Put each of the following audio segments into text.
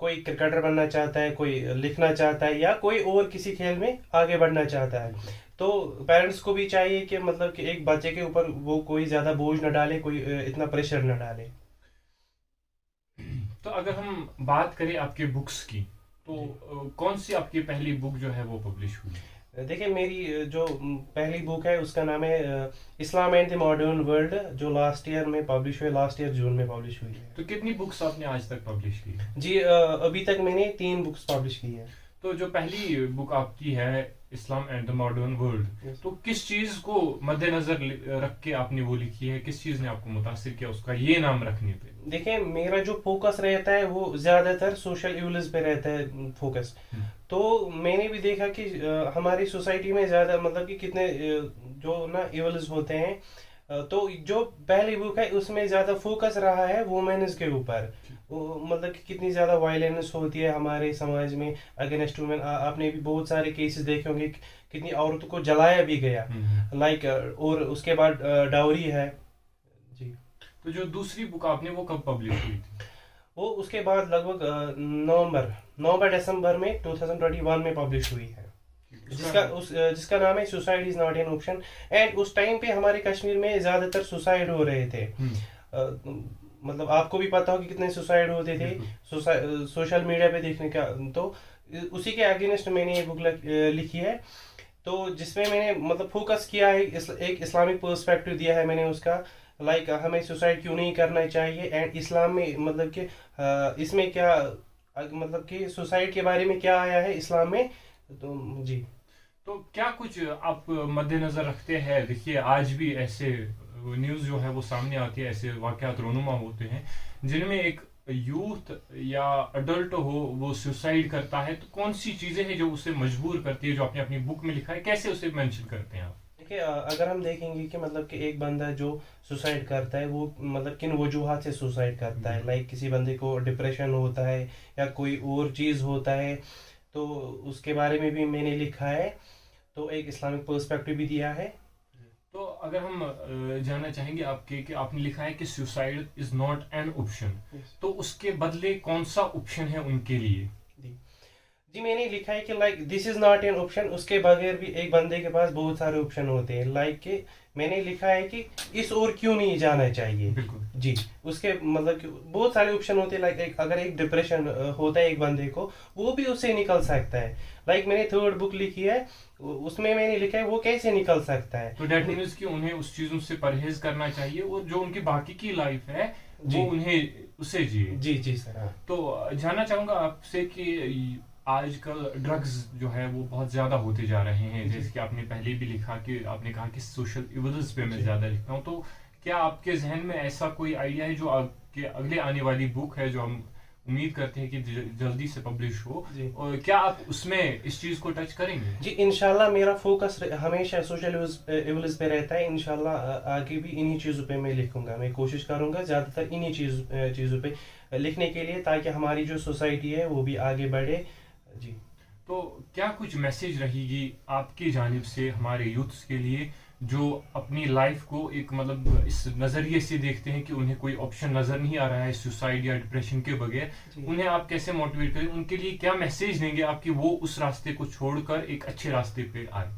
کوئی کرکٹر بننا چاہتا ہے، کوئی لکھنا چاہتا ہے، یا کوئی اور کسی کھیل میں آگے بڑھنا چاہتا ہے. تو پیرنٹس کو بھی چاہیے کہ مطلب کہ ایک بچے کے اوپر وہ کوئی زیادہ بوجھ نہ ڈالے، کوئی اتنا پریشر نہ ڈالے. تو اگر ہم بات کریں آپ کے بکس کی، تو کون سی آپ کی پہلی بک جو ہے وہ پبلش ہوئی؟ دیکھیں میری جو پہلی بک ہے اس کا نام ہے اسلام اینڈ دی ماڈرن ورلڈ، جو لاسٹ ایئر میں پبلش ہوئی، لاسٹ ایئر جون میں پبلش ہوئی ہے. تو کتنی بکس آپ نے آج تک پبلش کی؟ جی ابھی تک میں نے 3 بکس پبلش کی ہے. تو جو پہلی بک آپ کی ہے اسلام اینڈ دا ماڈرن ورلڈ، تو کس چیز کو مد نظر رکھ کے آپ نے وہ لکھی ہے؟ کس چیز نے آپ کو متاثر کیا اس کا یہ نام رکھنے پہ؟ دیکھیں میرا جو فوکس رہتا ہے وہ زیادہ تر سوشل ایولز پہ رہتا ہے فوکس. تو میں نے بھی دیکھا کہ ہماری سوسائٹی میں زیادہ مطلب کہ کتنے جو نا ایولز ہوتے ہیں. تو جو پہلی بک ہے اس میں زیادہ فوکس رہا ہے وومینز کے اوپر، مطلب کہ کتنی زیادہ وائلنس ہوتی ہے ہمارے سماج میں اگینسٹ وومین. آپ نے بھی بہت سارے کیسز دیکھے ہوں گے، کتنی عورتوں کو جلایا بھی گیا، لائک اور اس کے بعد ڈاوری ہے. جی. تو جو دوسری بک آپ نے وہ کب پبلش ہوئی تھی؟ وہ اس کے بعد لگ بھگ نومبر دسمبر میں 2021 میں پبلش ہوئی ہے، جس کا نام ہے suicide is not an option. And اس ٹائم پہ ہمارے کشمیر میں زیادہ تر سوسائڈ ہو رہے تھے. مطلب آپ کو بھی پتا ہو کہ کتنے سوسائڈ ہوتے تھے سوشل میڈیا پہ دیکھنے کا. تو اسی کے اگینسٹ میں نے یہ بک لکھی ہے، تو جس میں نے مطلب فوکس کیا ہے، ایک اسلامک پرسپیکٹو دیا ہے میں نے اس کا، لائک ہمیں سوسائڈ کیوں نہیں کرنا چاہیے، اینڈ اسلام میں مطلب کہ اس میں کیا مطلب کہ سوسائڈ کے بارے میں کیا آیا ہے اسلام میں. تو جی. تو کیا کچھ آپ مد نظر رکھتے ہیں؟ دیکھیے آج بھی ایسے نیوز جو ہے وہ سامنے آتی ہے، ایسے واقعات رونما ہوتے ہیں جن میں ایک یوتھ یا اڈلٹ ہو وہ سوسائڈ کرتا ہے. تو کون سی چیزیں ہیں جو اسے مجبور کرتی ہے، جو آپ نے اپنی بک میں لکھا ہے، کیسے اسے مینشن کرتے ہیں آپ؟ دیکھیے اگر ہم دیکھیں گے کہ مطلب کہ ایک بندہ جو سوسائڈ کرتا ہے وہ مطلب کن وجوہات سے سوسائڈ کرتا ہے، لائک کسی بندے کو ڈپریشن ہوتا ہے یا کوئی اور چیز ہوتا ہے، تو اس کے بارے میں بھی میں نے لکھا ہے. تو ایک اسلامک پرسپیکٹو بھی دیا ہے. تو اگر ہم جاننا چاہیں گے آپ کے کہ آپ نے لکھا ہے کہ suicide is not an option, تو اس کے بدلے کون سا آپشن ہے ان کے لیے؟ جی میں نے لکھا ہے کہ like this is not an option, اس کے بغیر بھی ایک بندے کے پاس بہت سارے آپشن ہوتے ہیں. لائک کہ میں نے لکھا ہے کہ اس اور کیوں نہیں جانا چاہیے. بالکل. جی اس کے مطلب کہ بہت سارے آپشن ہوتے ہیں. لائک اگر ایک ڈپریشن ہوتا ہے ایک بندے کو، وہ بھی اس سے نکل سکتا ہے. لائک میں نے 3rd بک لکھی ہے، اس میں نے لکھا ہے وہ کیسے نکل سکتا ہے. تو دیٹ مینس کہ انہیں اس چیزوں سے پرہیز کرنا چاہیے، اور جو ان کی باقی کی لائف ہے وہ انہیں اسے جیے. جی سر. تو جاننا چاہوں گا آپ سے کہ آج کل ڈرگز جو ہے وہ بہت زیادہ ہوتے جا رہے ہیں، جیسے کہ آپ نے پہلے بھی لکھا کہ آپ نے کہا کہ سوشل ایولز پہ میں زیادہ لکھتا ہوں. تو کیا آپ کے ذہن میں ایسا کوئی آئیڈیا ہے جو آپ کے اگلے آنے والی بک ہے جو ہم امید کرتے ہیں کہ جلدی سے پبلش ہو، اور کیا آپ اس میں اس چیز کو ٹچ کریں گے؟ جی انشاءاللہ میرا فوکس ہمیشہ سوشل ایولز پہ رہتا ہے. انشاءاللہ آگے بھی انہی چیزوں پہ میں لکھوں گا. میں کوشش کروں گا زیادہ تر انہی چیزوں پہ لکھنے کے لیے، تاکہ ہماری جو سوسائٹی ہے وہ بھی آگے بڑھے. جی. تو کیا کچھ میسیج رہے گی آپ کی جانب سے ہمارے یوتھس کے لیے جو اپنی لائف کو ایک مطلب اس نظریے سے دیکھتے ہیں کہ انہیں کوئی آپشن نظر نہیں آ رہا ہے سوسائڈ یا ڈپریشن کے بغیر؟ انہیں آپ کیسے موٹیویٹ کریں؟ ان کے لیے کیا میسیج دیں گے آپ کہ وہ اس راستے کو چھوڑ کر ایک اچھے راستے پہ آئے؟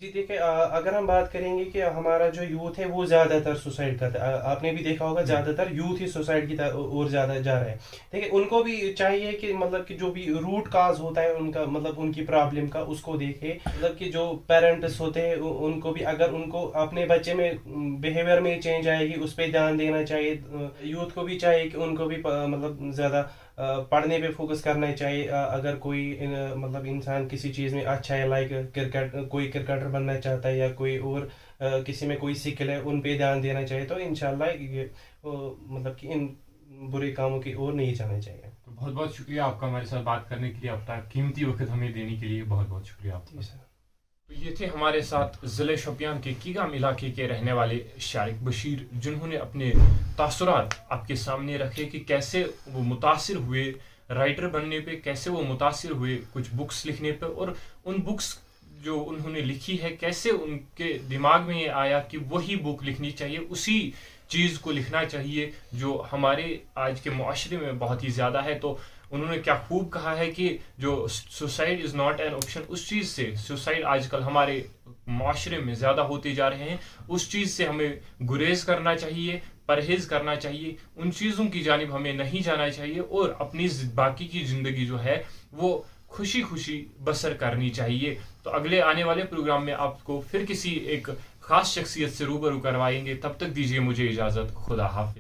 جی دیکھیں اگر ہم بات کریں گے کہ ہمارا جو یوتھ ہے وہ زیادہ تر سوسائڈ کرتا ہے. آپ نے بھی دیکھا ہوگا زیادہ تر یوتھ ہی سوسائڈ کی اور زیادہ جا رہے ہیں. دیکھیں ان کو بھی چاہیے کہ مطلب کہ جو بھی روٹ کاز ہوتا ہے ان کا، مطلب ان کی پرابلم کا، اس کو دیکھے. مطلب کہ جو پیرنٹس ہوتے ہیں ان کو بھی، اگر ان کو اپنے بچے میں بیہیویئر میں چینج آئے گی اس پہ دھیان دینا چاہیے. یوتھ کو بھی چاہیے کہ ان کو بھی مطلب زیادہ پڑھنے پہ فوکس کرنا چاہیے. اگر کوئی مطلب انسان کسی چیز میں اچھا ہے، لائک کوئی کرکٹر بننا چاہتا ہے یا کوئی اور کسی میں کوئی سکل ہے، ان پہ دھیان دینا چاہیے. تو انشاءاللہ یہ مطلب کہ ان برے کاموں کی اور نہیں جانا چاہیے. تو بہت بہت شکریہ آپ کا ہمارے ساتھ بات کرنے کے لیے، آپ کا قیمتی وقت ہمیں دینے کے لیے بہت بہت شکریہ آپ کا. تو یہ تھے ہمارے ساتھ ضلع شوپیان کے کیگام علاقے کے رہنے والے شارق بشیر، جنہوں نے اپنے تاثرات آپ کے سامنے رکھے کہ کیسے وہ متاثر ہوئے رائٹر بننے پہ، کیسے وہ متاثر ہوئے کچھ بکس لکھنے پہ، اور ان بکس جو انہوں نے لکھی ہے کیسے ان کے دماغ میں یہ آیا کہ وہی بک لکھنی چاہیے، اسی چیز کو لکھنا چاہیے جو ہمارے آج کے معاشرے میں بہت ہی زیادہ ہے. تو انہوں نے کیا خوب کہا ہے کہ جو suicide is not an option, اس چیز سے سوسائڈ آج کل ہمارے معاشرے میں زیادہ ہوتے جا رہے ہیں، اس چیز سے ہمیں گریز کرنا چاہیے، پرہیز کرنا چاہیے، ان چیزوں کی جانب ہمیں نہیں جانا چاہیے، اور اپنی باقی کی زندگی جو ہے وہ خوشی خوشی بسر کرنی چاہیے۔ تو اگلے آنے والے پروگرام میں آپ کو پھر کسی ایک خاص شخصیت سے روبرو کروائیں گے، تب تک دیجیے مجھے اجازت، خدا حافظ۔